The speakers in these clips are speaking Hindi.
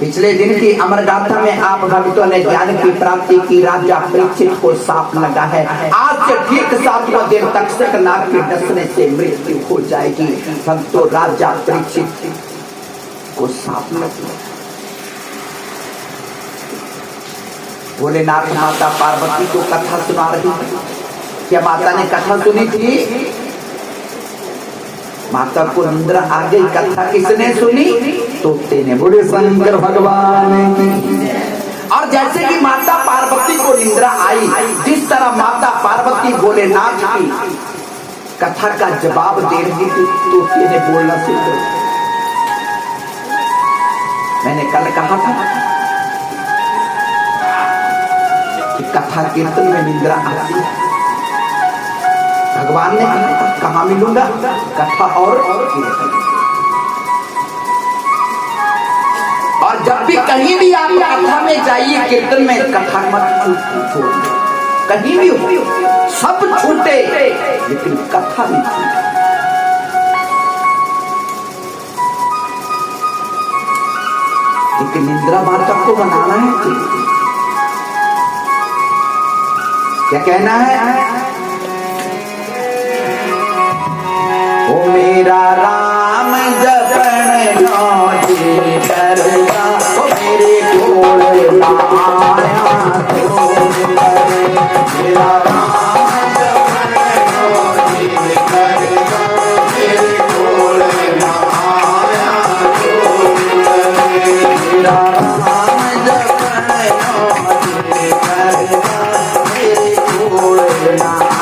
पिछले दिन की अमर गाथा में आप भक्तों ने ज्ञान की प्राप्ति की, राजा परीक्षित को साप लगा है। आज से ठीक 7वां दिन तक्षक नाग के डसने से मृत्यु हो जाएगी। भक्तों, राजा परीक्षित को साप लगा। भोलेनाथ माता पार्वती को कथा सुना रही। क्या माता ने कथा सुनी थी? माता को निद्रा आ गई। कथा किसने सुनी? तोते ने, बोले शंकर भगवान की। और जैसे कि माता पार्वती को निद्रा आई, जिस तरह माता पार्वती भोलेनाथ की कथा का जवाब दे रही थी, तोते ने बोलना शुरू कर दिया। मैंने कल कहा था कि कथा कीर्तन में निद्रा आती है। भगवान ने कहा मिलूंगा? कथा और कीर्तन। और जब भी कहीं भी आप कथा में जाइए, कीर्तन में, कथा मत छोड़िए। कहीं भी हो, सब छूटे लेकिन कथा नहीं छूटे। लेकिन निद्रा बातक को बनाना है कि क्या कहना है? ओ मेरा राम जपन नौजी करता, ओ मेरे कोल आया मेरा राम जपन नौजी करता, मेरे कोल आया मेरा राम जपन नौजी करता, मेरे कोल आया।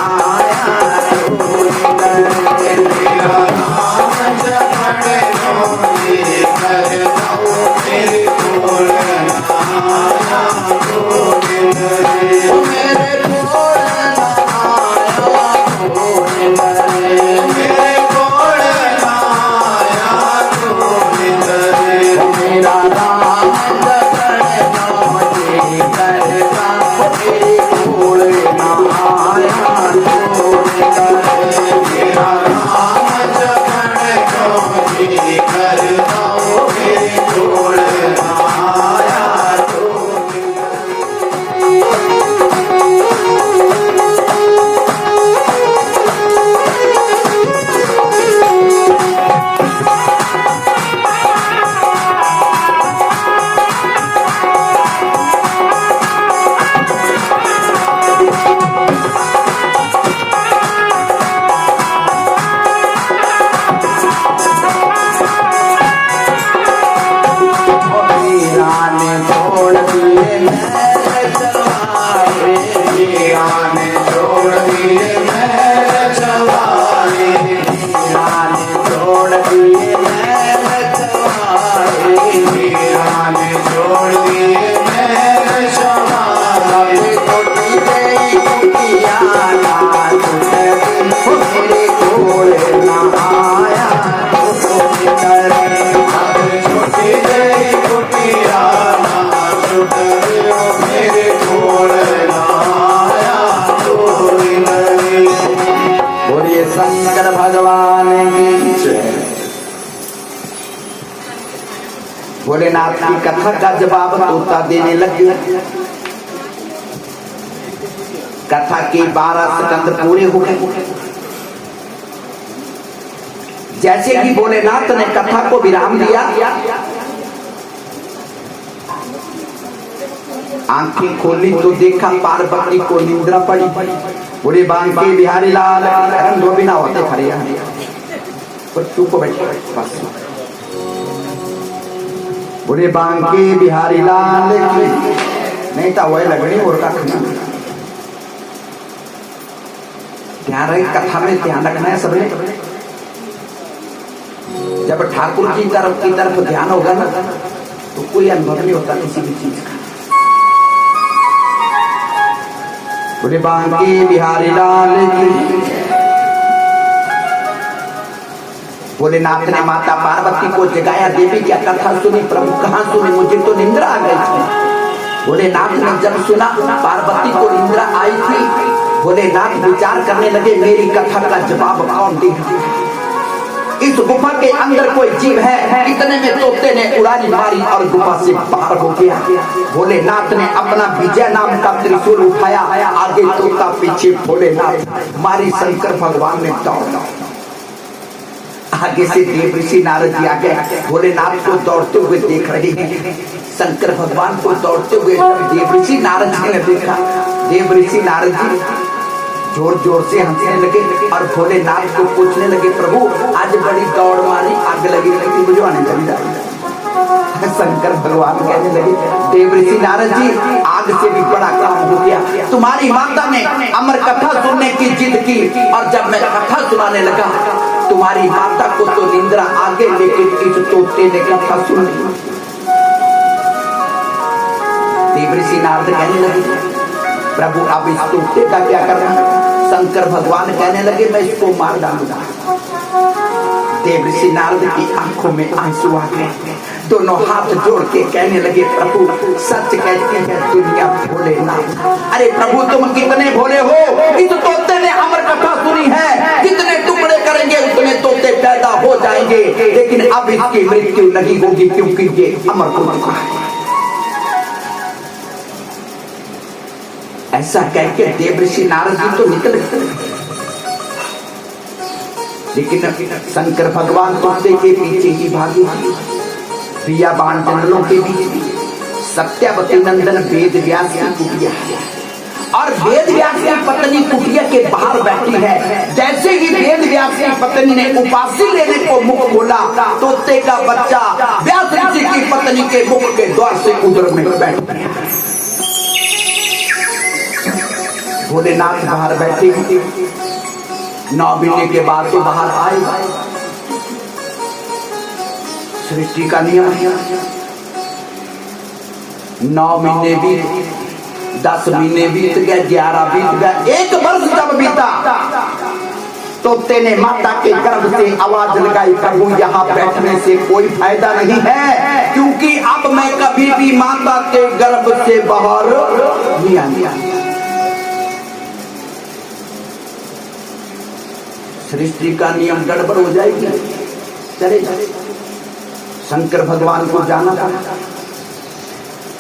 महल चवारे, मीरा ने छोड़ दिए महल चवारे, मीरा ने छोड़ दिए महल चवारे, मीरा ने छोड़ दिए महल चवारे। कोटी गई कुटिया ना मेरे घोड़े ना आया छोटी गई कुटिया मेरे घोड़े ना आया। बोलिए शंकर भगवान की जय। भोलेनाथ की कथा का जवाब तोता देने लगे। कथा के 12 स्कंद पूरे हो गए। जैसे कि भोलेनाथ ने कथा को विराम दिया, आंखें खोली तो देखा पार्वती को निद्रा पड़ी। बोले बांके बिहारी लाल दो बिना होते खड़े चुप बैठे बस। बोले बांके बिहारी लाल नहीं था वही लगनी और का खाना। ध्यान रहे, कथा में ध्यान रखना है सबने। जब ठाकुर की तरफ ध्यान होगा ना तो कोई अनुभव नहीं होता किसी भी चीज का। बोले बांके बिहारी लाल की। भोलेनाथ ने माता पार्वती को जगाया। देवी क्या कथा सुनी प्रभु, कहाँ सुनी, मुझे तो निंद्रा आ गई थी। भोलेनाथ ने जब सुना पार्वती को निंद्रा आई थी, भोलेनाथ विचार करने लगे मेरी कथा का जवाब कौन देगा। इस गुफा के अंदर कोई जीव है। इतने में तोते ने उड़ानी मारी और गुफा से बाहर हो गया। भोलेनाथ ने अपना विजय नाम का त्रिशूल उठाया। आगे तोता, पीछे भोलेनाथ। मारी शंकर भगवान ने दौड़ा। आगे से देव ऋषि नारद जी आ गए। भोलेनाथ को दौड़ते हुए देख रहे हैं। शंकर भगवान को दौड़ते हुए देव ऋषि नारद जी ने देखा। देव ऋषि नारद जी जोर जोर से हंसने लगे और भोलेनाथ को पूछने लगे प्रभु आज बड़ी दौड़ मारी, आग लगी लगी बुझवाने लगी। शंकर भगवान कहने लगे देव ऋषि नारद जी आग से भी बड़ा काम हो गया। तुम्हारी माता ने अमर कथा सुनने की जिद की और जब मैं कथा सुनाने लगा तुम्हारी माता को तो निंद्रा आगे, लेकिन इस तोते ने कथा सुन ली। देव ऋषि नारद कहने लगे प्रभु अब इस तोते का क्या करना। शंकर भगवान कहने लगे मैं इसको मार डालूंगा। देव ऋषि नारद की आंखों में आंसू आ गए। दोनों हाथ जोड़ के कहने लगे प्रभु सच कहती है दुनिया भोलेनाथ। अरे प्रभु तुम कितने भोले हो। इस तोते ने अमर कथा सुनी है, जितने टुकड़े करेंगे उतने तोते पैदा हो जाएंगे, लेकिन अब इसकी मृत्यु नहीं होगी क्योंकि ये अमर हो चुका है। ऐसा कहकर देव ऋषि नारद जी तो निकल गए, लेकिन शंकर भगवान तोते के पीछे ही भागे। प्रिया बाण जंगलों के बीच सत्यावती नंदन वेद व्यास की कुटिया है और वेद व्यास की पत्नी कुटिया के बाहर बैठी है। जैसे ही वेद व्यास की पत्नी ने उपासी लेने को मुख खोला, तोते का बच्चा व्यास ऋषि की पत्नी के मुख के द्वार से उधर में बैठ गया। भोलेनाथ बाहर बैठे। 9 महीने के बाद तो बाहर आए। सृष्टि का नियम है 9 महीने बीत 10 महीने बीत गए, 11 बीत गए, 1 वर्ष जब बीता तोते ने माता के गर्भ से आवाज लगाई प्रभु यहाँ बैठने से कोई फायदा नहीं है क्योंकि अब मैं कभी भी माता के गर्भ से बाहर नहीं आया। सृष्टि का नियम गड़बड़ हो जाएगी, चले जाए। शंकर भगवान को जाना था।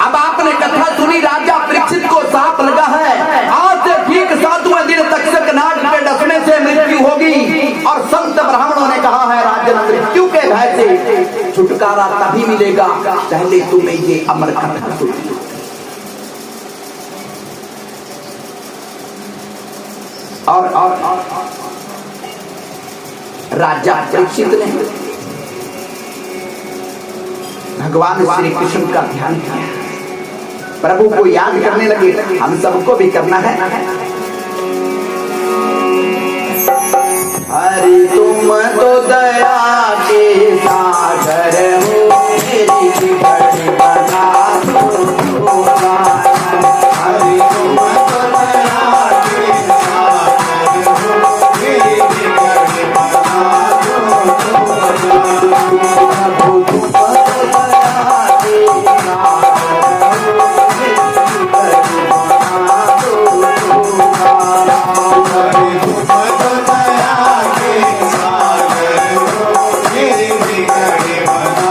अब आपने कथा सुनी, राजा परीक्षित को सांप लगा है। आज से ठीक 7वें दिन तक्षक नाग के डसने से मृत्यु होगी और संत ब्राह्मणों ने कहा है राजन मृत्यु के भय से छुटकारा तभी मिलेगा पहले तुम्हें ये अमर कथा सुनी। और राजा परीक्षित ने भगवान श्री कृष्ण का ध्यान किया। प्रभु को याद करने लगे। हम सबको भी करना है। हरि तुम तो दया के सागर हो, मेरी बिगड़ी बना दो। हरि तुम तो दया के सागर हो, मेरी बिगड़ी बना दो। प्रभु तुम तो दया के सागर हो, मेरी बिगड़ी बना दो। हरि तुम तो दया के सागर हो, मेरी बिगड़ी बना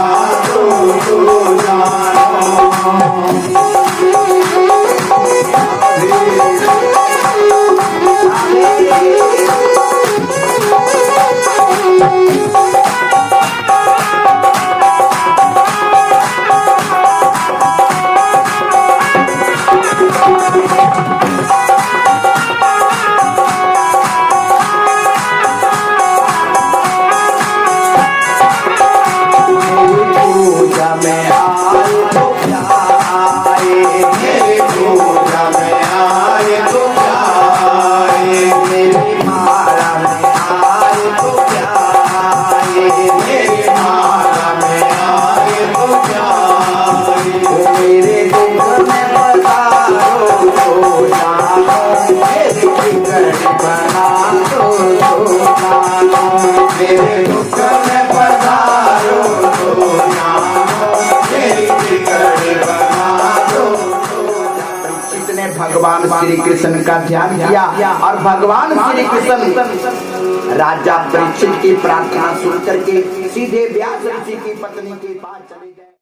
भगवान श्री कृष्ण का ध्यान किया और भगवान श्री कृष्ण राजा परीक्षित की प्रार्थना सुन करके सीधे व्यास ऋषि की पत्नी के पास चले।